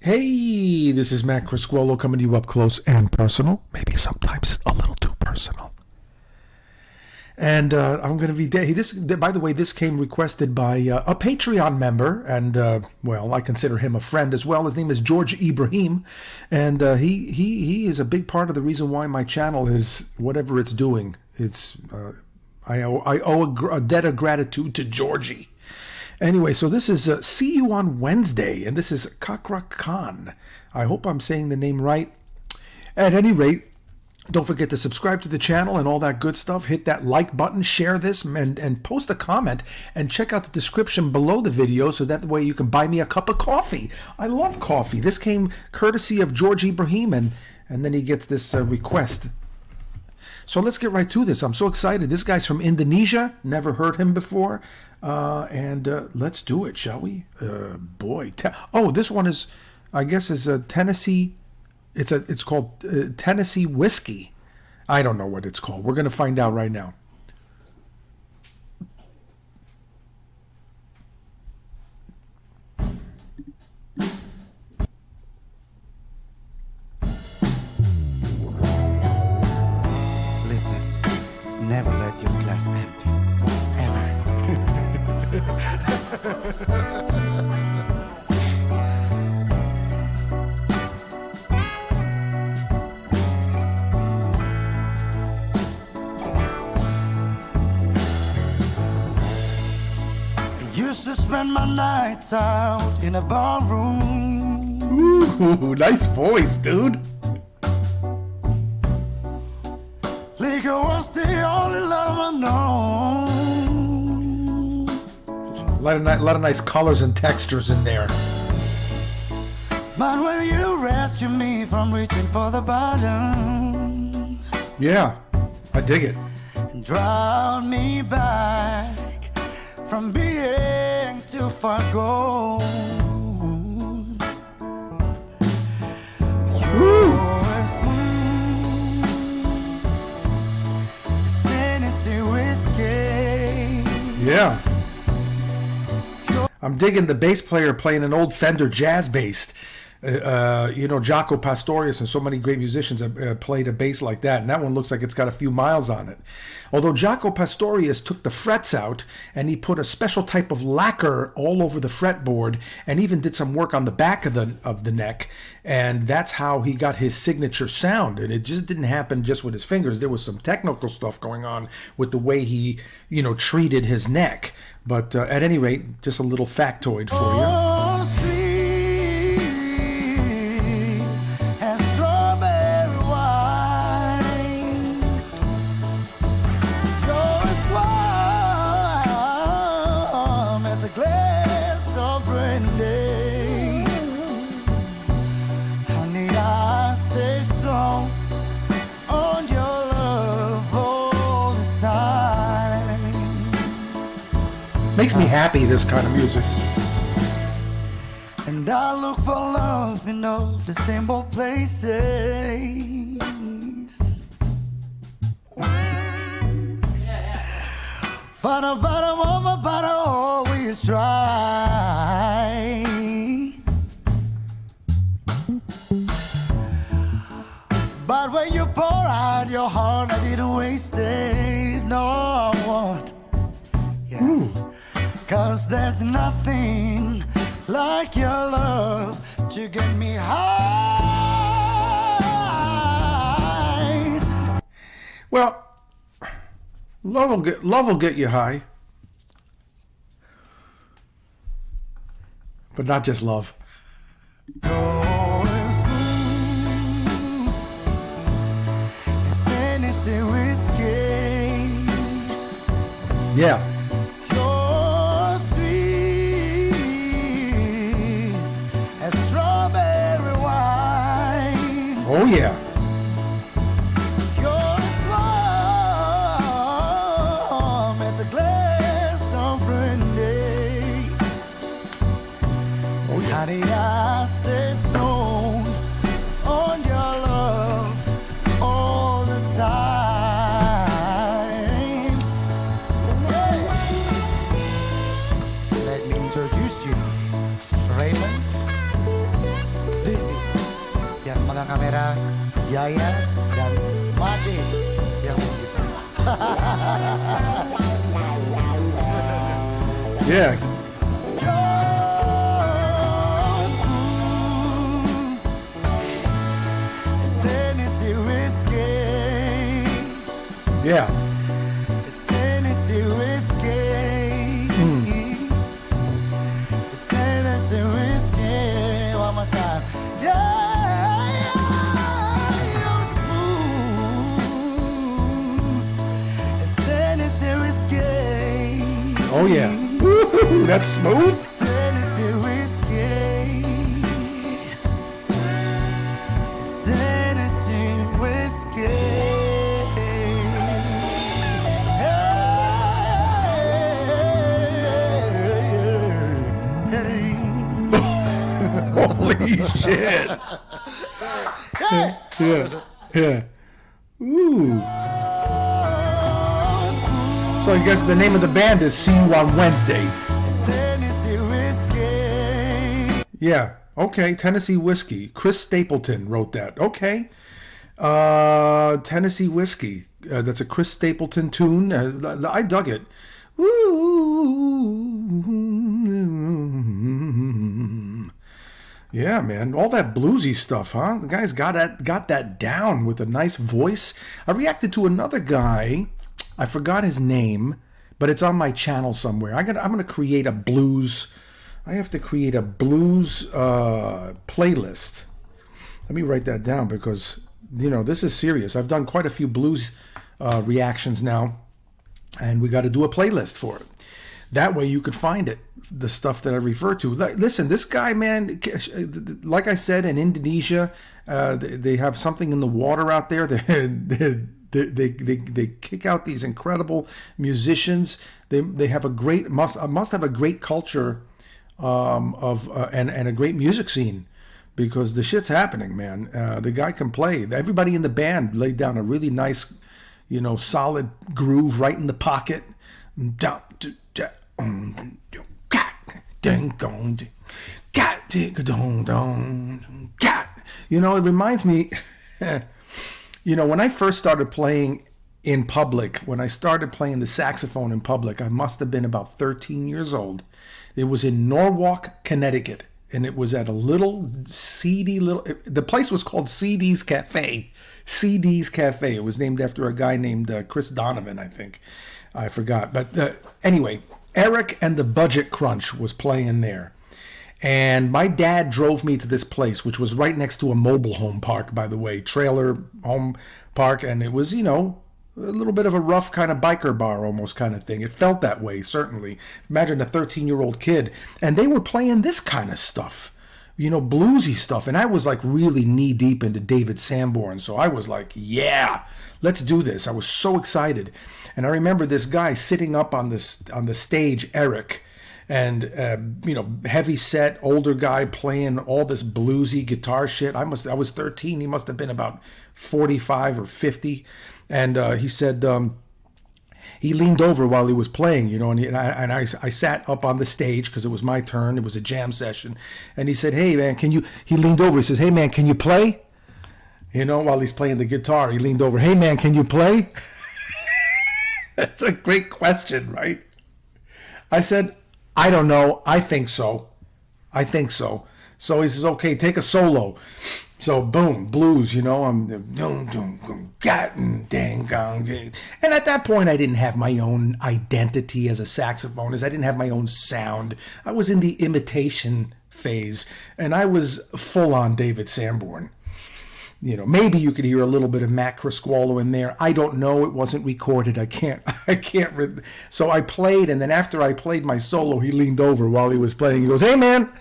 Hey, this is Matt Criscuolo coming to you up close and personal, maybe sometimes a little too personal. And I'm going to be this. By the way, this came requested by a Patreon member, and well, I consider him a friend as well. His name is George Ibrahim, and he is a big part of the reason why my channel is whatever it's doing. It's I owe a debt of gratitude to Georgie. Anyway, so this is See You on Wednesday, and this is Cakra Khan. I hope I'm saying the name right. At any rate, don't forget to subscribe to the channel and all that good stuff. Hit that like button, share this, and post a comment, and check out the description below the video so that way you can buy me a cup of coffee. I love coffee. This came courtesy of George Ibrahim, and then he gets this request. So let's get right to this. I'm so excited. This guy's from Indonesia. Never heard him before. And let's do it, shall we? This one is, I guess, is a Tennessee. It's called Tennessee whiskey. I don't know what it's called. We're going to find out right now. Listen, never let your glass empty. Used to spend my nights out in a barroom. Ooh, nice voice, dude. Liquor was the only love I know. A lot of nice colors and textures in there. But when you rescue me from reaching for the bottom, yeah, I dig it. And drown me back from being too far gone. You're smooth as Tennessee whiskey. Yeah. I'm digging the bass player playing an old Fender jazz bass. Jaco Pastorius and so many great musicians have played a bass like that, and that one looks like it's got a few miles on it. Although Jaco Pastorius took the frets out and he put a special type of lacquer all over the fretboard and even did some work on the back of the neck, and that's how he got his signature sound. And it just didn't happen just with his fingers. There was some technical stuff going on with the way he, treated his neck. But at any rate, just a little factoid for you. Oh, sweet as strawberry wine. You're as warm as a glass of brandy. Honey, I stay strong on your love all the time. Makes me happy, this kind of music. And I look for love in all the same old places. For the bottom of my bottle always dry. But when you pour out your heart, I didn't waste it. No, I won't. Yes. 'Cause there's nothing like your love to get me high. Well, love will get you high, but not just love. You're as smooth as Tennessee whiskey. Yeah. You're sweet as strawberry wine. Oh yeah. You're as warm as a glass of brandy. Oh yeah. Honey, I stay stoned on your love all the time. Yeah. Let me introduce you, Raymond. pegang kamera Jaya dan Made yang begitu. Yeah. Yeah. One more time. Yeah, you're smooth. Tennessee whiskey. Oh yeah. Woo-hoo, that's smooth. Tennessee whiskey. Tennessee whiskey. Holy shit. Yeah. Ooh. So I guess the name of the band is See You on Wednesday. Yeah. Okay. Tennessee Whiskey. Chris Stapleton wrote that. Okay. Tennessee Whiskey. That's a Chris Stapleton tune. I dug it. Woo. Yeah, man. All that bluesy stuff, huh? The guy's got that down with a nice voice. I reacted to another guy. I forgot his name, but it's on my channel somewhere. I'm gonna create a blues. I have to create a blues playlist. Let me write that down because this is serious. I've done quite a few blues reactions now, and we got to do a playlist for it. That way you could find it, the stuff that I refer to. Listen, this guy, man, like I said, in Indonesia, they have something in the water out there. They kick out these incredible musicians. They have must have a great culture and a great music scene, because the shit's happening, man. The guy can play. Everybody in the band laid down a really nice, solid groove right in the pocket. It reminds me, when I first started playing in public, when I started playing the saxophone in public, I must have been about 13 years old. It was in Norwalk, Connecticut, and it was at a little seedy the place was called CD's Cafe. CD's Cafe. It was named after a guy named Chris Donovan, I think. I forgot. But anyway, Eric and the Budget Crunch was playing there. And my dad drove me to this place, which was right next to a mobile home park, by the way, trailer home park. And it was, a little bit of a rough kind of biker bar almost kind of thing. It felt that way, certainly. Imagine a 13-year-old kid. And they were playing this kind of stuff, bluesy stuff. And I was like really knee deep into David Sanborn. So I was like, yeah, let's do this. I was so excited. And I remember this guy sitting up on the stage, Eric, and heavy set, older guy playing all this bluesy guitar shit. I was 13. He must have been about 45 or 50. And he said he leaned over while he was playing, and I sat up on the stage because it was my turn. It was a jam session. And he said, hey, man, he leaned over. He says, hey, man, can you play? While he's playing the guitar, he leaned over. Hey, man, can you play? That's a great question, right? I said, I don't know. I think so. So he says, okay, take a solo. So boom, blues, I'm and at that point I didn't have my own identity as a saxophonist. I didn't have my own sound. I was in the imitation phase, and I was full on David Sanborn. Maybe you could hear a little bit of Matt Criscuolo in there. I don't know. It wasn't recorded. I can't. So I played, and then after I played my solo, he leaned over while he was playing. He goes, hey, man.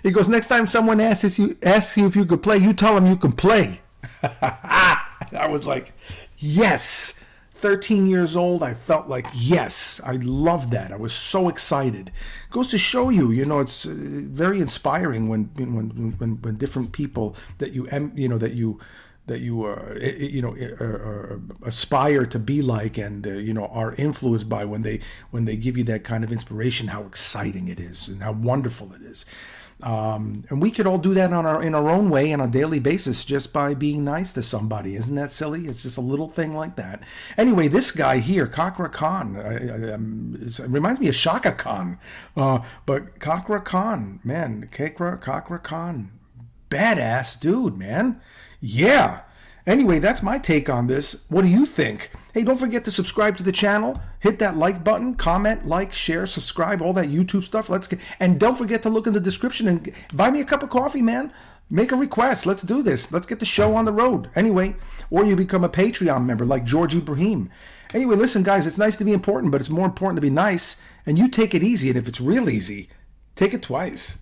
He goes, next time someone asks you if you could play, you tell them you can play. I was like, yes. 13 years old, I felt like, yes, I loved that. I was so excited. Goes to show you, it's very inspiring when different people that you aspire to be like, and are influenced by, when they give you that kind of inspiration, how exciting it is and how wonderful it is. And we could all do that in our own way on a daily basis just by being nice to somebody. Isn't that silly? It's just a little thing like that. Anyway, this guy here, Cakra Khan, it reminds me of Shaka Khan. But Cakra Khan, man, Cakra Khan, badass dude, man. Yeah. Anyway, that's my take on this. What do you think? Hey, don't forget to subscribe to the channel. Hit that like button, comment, like, share, subscribe, all that YouTube stuff. And don't forget to look in the description and buy me a cup of coffee, man. Make a request. Let's do this. Let's get the show on the road. Anyway, or you become a Patreon member like George Ibrahim. Anyway, listen, guys, it's nice to be important, but it's more important to be nice. And you take it easy. And if it's real easy, take it twice.